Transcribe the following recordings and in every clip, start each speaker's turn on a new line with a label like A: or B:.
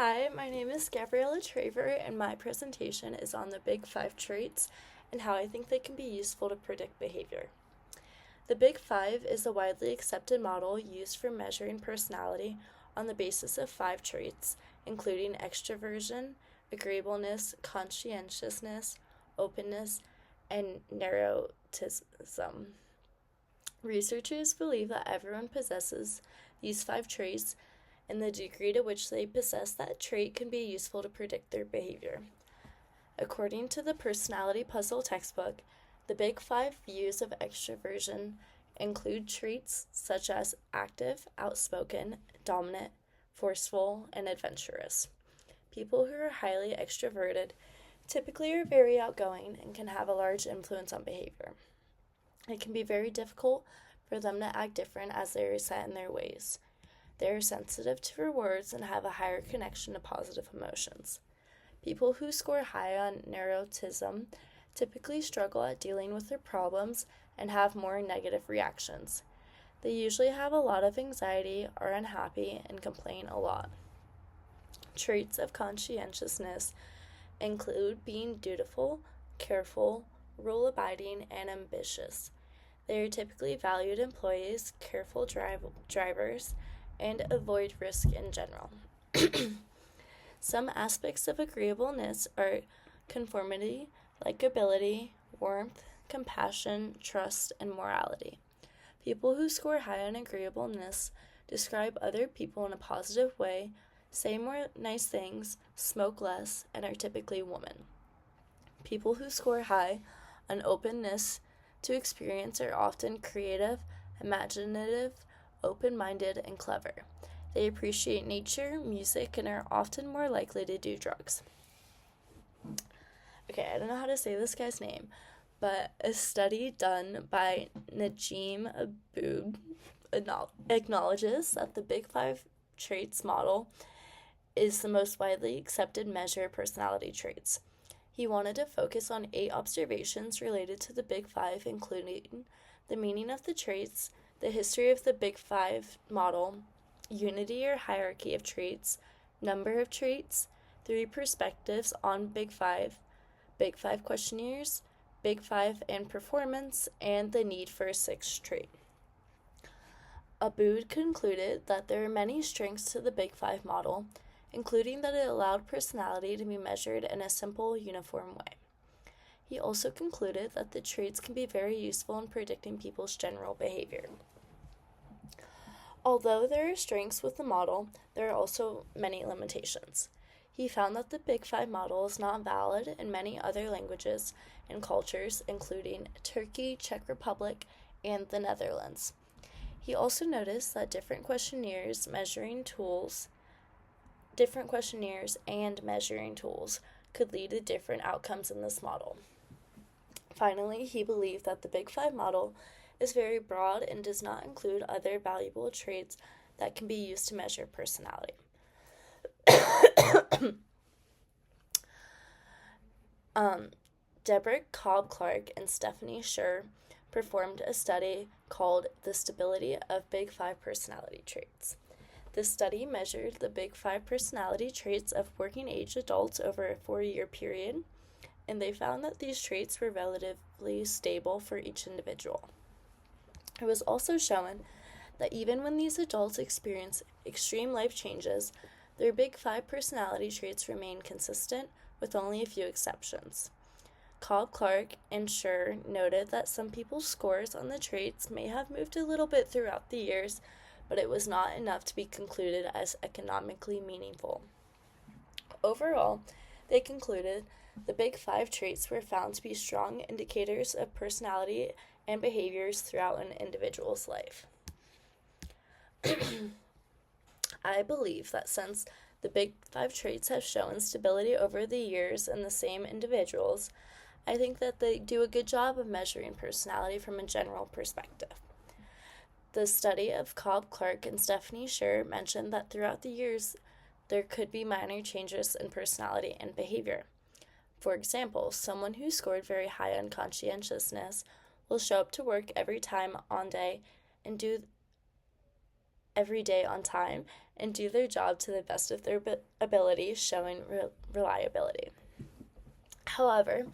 A: Hi, my name is Gabriela Traver, and my presentation is on the Big Five traits and how I think they can be useful to predict behavior. The Big Five is a widely accepted model used for measuring personality on the basis of five traits, including extroversion, agreeableness, conscientiousness, openness, and neuroticism. Researchers believe that everyone possesses these five traits, and the degree to which they possess that trait can be useful to predict their behavior. According to the Personality Puzzle textbook, the Big Five views of extroversion include traits such as active, outspoken, dominant, forceful, and adventurous. People who are highly extroverted typically are very outgoing and can have a large influence on behavior. It can be very difficult for them to act different as they are set in their ways. They are sensitive to rewards and have a higher connection to positive emotions. People who score high on neuroticism typically struggle at dealing with their problems and have more negative reactions. They usually have a lot of anxiety, are unhappy, and complain a lot. Traits of conscientiousness include being dutiful, careful, rule-abiding, and ambitious. They are typically valued employees, careful drivers, and avoid risk in general. Some aspects of agreeableness are conformity, likability, warmth, compassion, trust, and morality. People who score high on agreeableness describe other people in a positive way, say more nice things, smoke less, and are typically women. People who score high on openness to experience are often creative, imaginative, open-minded, and clever. They appreciate nature, music, and are often more likely to do drugs. Okay, I don't know how to say this guy's name, but a study done by Najim Abood acknowledges that the Big Five traits model is the most widely accepted measure of personality traits. He wanted to focus on 8 observations related to the Big Five, including the meaning of the traits, the history of the Big Five model, unity or hierarchy of traits, number of traits, 3 perspectives on Big Five questionnaires, Big Five and performance, and the need for a 6th trait. Abood concluded that there are many strengths to the Big Five model, including that it allowed personality to be measured in a simple, uniform way. He also concluded that the traits can be very useful in predicting people's general behavior. Although there are strengths with the model, there are also many limitations. He found that the Big Five model is not valid in many other languages and cultures, including Turkey, Czech Republic, and the Netherlands. He also noticed that different questionnaires and measuring tools could lead to different outcomes in this model. Finally, he believed that the Big Five model is very broad and does not include other valuable traits that can be used to measure personality. Deborah Cobb-Clark and Stephanie Scher performed a study called The Stability of Big Five Personality Traits. This study measured the Big Five personality traits of working-age adults over a 4-year period, and they found that these traits were relatively stable for each individual. It was also shown that even when these adults experience extreme life changes, their Big Five personality traits remain consistent, with only a few exceptions. Cobb-Clark and Scher noted that some people's scores on the traits may have moved a little bit throughout the years, but it was not enough to be concluded as economically meaningful. Overall, they concluded the Big Five traits were found to be strong indicators of personality and behaviors throughout an individual's life. I believe that since the Big Five traits have shown stability over the years in the same individuals, I think that they do a good job of measuring personality from a general perspective. The study of Cobb-Clark and Stephanie Scher mentioned that throughout the years, there could be minor changes in personality and behavior. For example, someone who scored very high on conscientiousness will show up to work every time on day and every day on time and do their job to the best of their ability, showing reliability. However,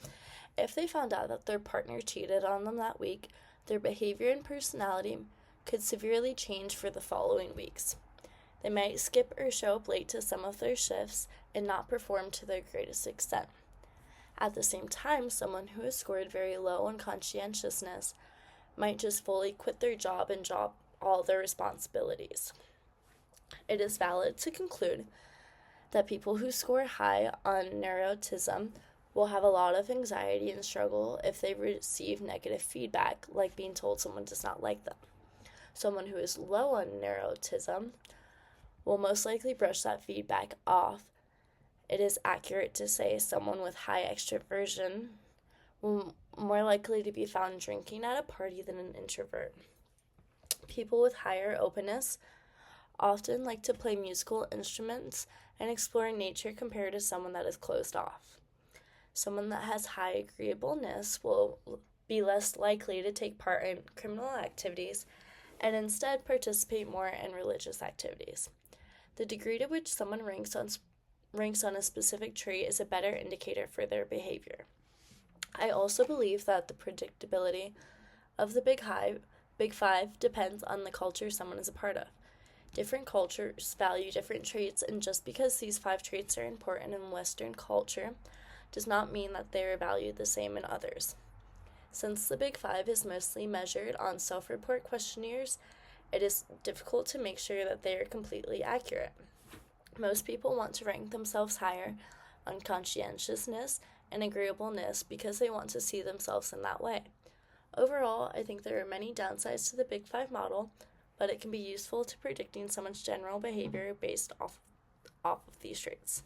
A: if they found out that their partner cheated on them that week, their behavior and personality could severely change for the following weeks. They might skip or show up late to some of their shifts and not perform to their greatest extent. At the same time, someone who has scored very low on conscientiousness might just fully quit their job and drop all their responsibilities. It is valid to conclude that people who score high on neuroticism will have a lot of anxiety and struggle if they receive negative feedback, like being told someone does not like them. Someone who is low on neuroticism will most likely brush that feedback off. It is accurate to say someone with high extroversion will more likely to be found drinking at a party than an introvert. People with higher openness often like to play musical instruments and explore nature compared to someone that is closed off. Someone that has high agreeableness will be less likely to take part in criminal activities and instead participate more in religious activities. The degree to which someone ranks on a specific trait is a better indicator for their behavior. I also believe that the predictability of the Big Five depends on the culture someone is a part of. Different cultures value different traits, and just because these 5 traits are important in Western culture does not mean that they are valued the same in others. Since the Big Five is mostly measured on self-report questionnaires, it is difficult to make sure that they are completely accurate. Most people want to rank themselves higher on conscientiousness and agreeableness because they want to see themselves in that way. Overall, I think there are many downsides to the Big Five model, but it can be useful to predicting someone's general behavior based off of these traits.